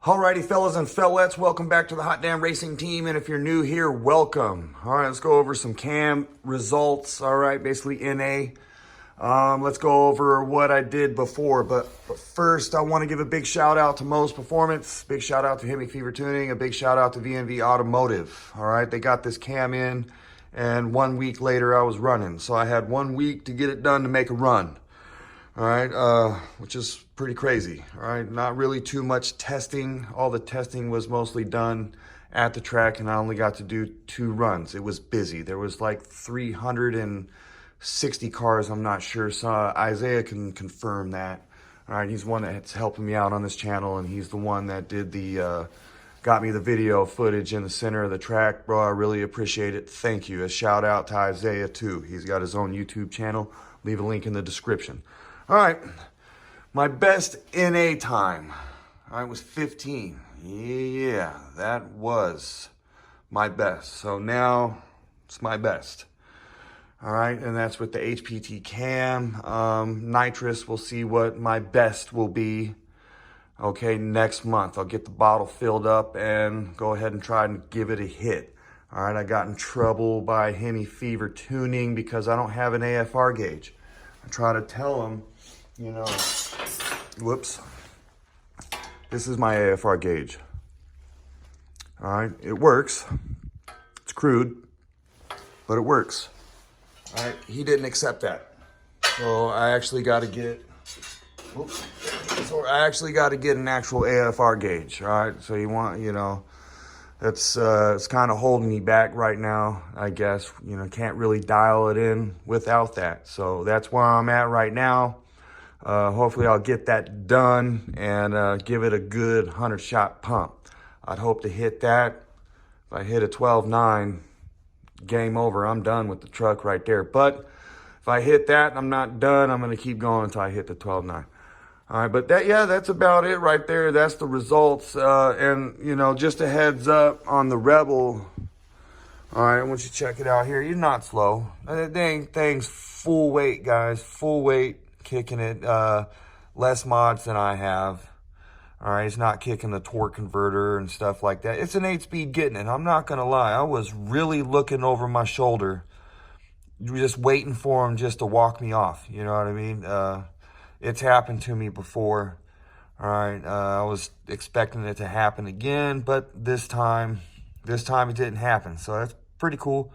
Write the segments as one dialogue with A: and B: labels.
A: Alrighty, fellas and fellettes, welcome back to the Hot Damn Racing Team. And if you're new here, welcome. All right, let's go over some cam results. All right, basically NA. Let's go over what I did before. But first, I want to give a big shout out to Mo's Performance. Big shout out to Hemi Fever Tuning. A big shout out to V&V Automotive. All right, they got this cam in, and 1 week later I was running. So I had 1 week to get it done to make a run. All right, which is pretty crazy. All right, not really too much testing. All the testing was mostly done at the track, and I only got to do 2 runs. It was busy. There was like 360 cars, I'm not sure. So Isaiah can confirm that. All right, he's one that's helping me out on this channel, and he's the one that did the, got me the video footage in the center of the track. Bro, I really appreciate it. Thank you. A shout out to Isaiah too. He's got his own YouTube channel. Leave a link in the description. All right, my best NA time, all right, was 15. Yeah, that was my best. So now it's my best. All right, and that's with the HPT cam. Nitrous, we'll see what my best will be. Okay, next month, I'll get the bottle filled up and go ahead and try and give it a hit. All right, I got in trouble by Hemi Fever Tuning because I don't have an AFR gauge. I try to tell them, you know, whoops, this is my AFR gauge. All right, it works. It's crude, but it works. All right, he didn't accept that. So I actually got to get, whoops. So I actually got to get an actual AFR gauge. All right, so you want, you know, it's kind of holding me back right now, I guess. You know, can't really dial it in without that. So that's where I'm at right now. Hopefully I'll get that done and give it a good 100-shot pump. I'd hope to hit that. If I hit a 12.9, game over. I'm done with the truck right there. But if I hit that and I'm not done, I'm going to keep going until I hit the 12.9. All right, but that's about it right there. That's the results. And, you know, just a heads up on the Rebel. All right, I want you to check it out here. You're not slow. Dang thing's full weight, guys. Full weight, kicking it. Less mods than I have. All right, it's not kicking the torque converter and stuff like that. It's an 8-speed getting it. I'm not going to lie. I was really looking over my shoulder, just waiting for him just to walk me off. You know what I mean? It's happened to me before. All right, I was expecting it to happen again, but this time it didn't happen. So that's pretty cool.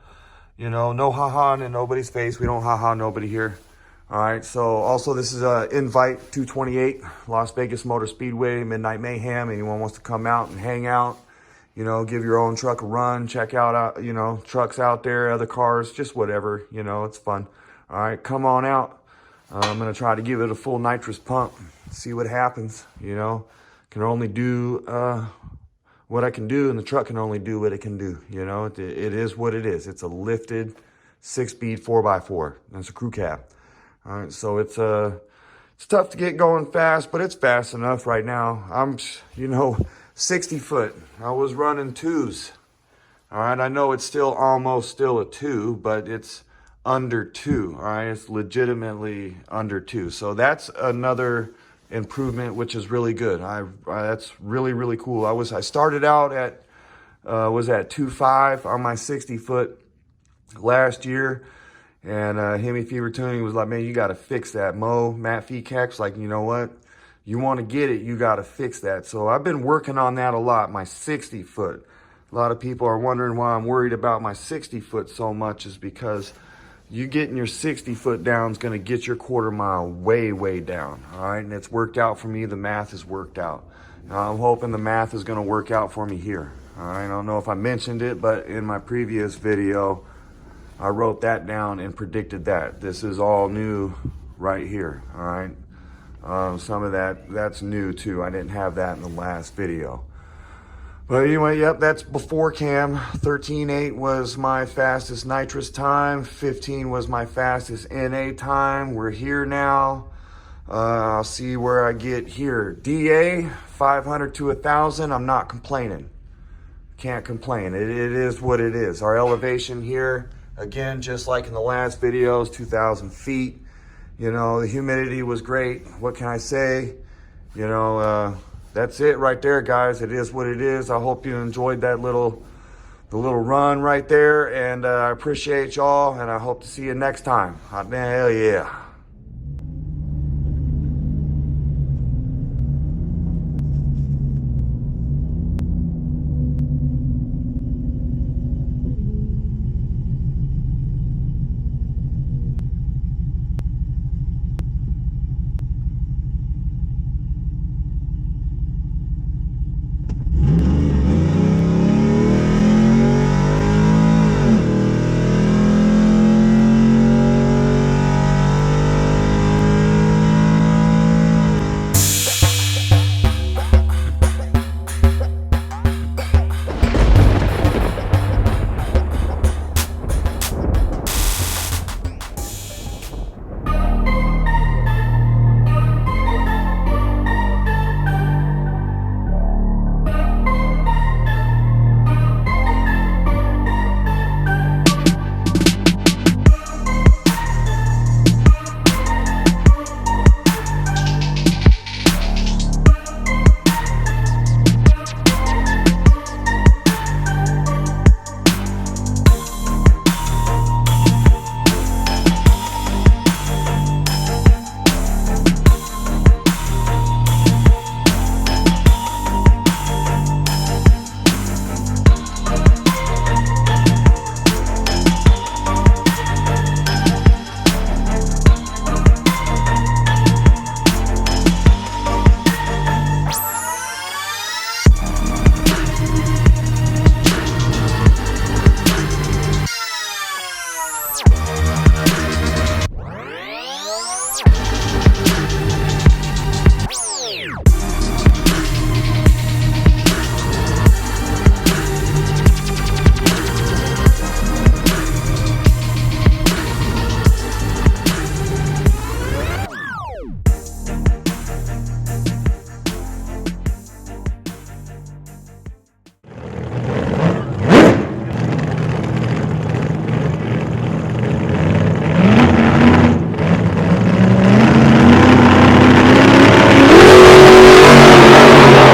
A: You know, no ha-ha in nobody's face. We don't ha-ha nobody here. All right, so also this is Invite 228, Las Vegas Motor Speedway, Midnight Mayhem. Anyone wants to come out and hang out, you know, give your own truck a run, check out, you know, trucks out there, other cars, just whatever, you know, it's fun. All right, come on out. I'm going to try to give it a full nitrous pump, see what happens, you know. Can only do what I can do, and the truck can only do what it can do, you know. It is what it is. It's a lifted 6-speed 4x4. That's a crew cab. All right, so it's tough to get going fast, but it's fast enough right now. I'm, you know, 60 foot. I was running 2s. All right, I know it's almost still a 2, but it's under 2. All right, it's legitimately under 2. So that's another improvement, which is really good. That's really cool. I started out at was at 2.5 on my 60 foot last year. And Hemi Fever Tuning was like, man, you got to fix that. Matt Feekek's like, you know what? You want to get it, you got to fix that. So I've been working on that a lot, my 60 foot. A lot of people are wondering why I'm worried about my 60 foot so much is because you getting your 60 foot down is going to get your quarter mile way down. All right, and it's worked out for me. The math has worked out. I'm hoping the math is going to work out for me here. All right, I don't know if I mentioned it, but in my previous video, I wrote that down and predicted that. This is all new right here, all right? Some of that's new too. I didn't have that in the last video. But anyway, yep, that's before cam. 13.8 was my fastest nitrous time. 15 was my fastest NA time. We're here now. I'll see where I get here. DA, 500 to 1,000, I'm not complaining. Can't complain, it is what it is. Our elevation here, again, just like in the last videos, 2,000 feet. You know, the humidity was great. What can I say? You know, that's it right there, guys. It is what it is. I hope you enjoyed that the little run right there, and I appreciate y'all, and I hope to see you next time. Hot damn, hell yeah.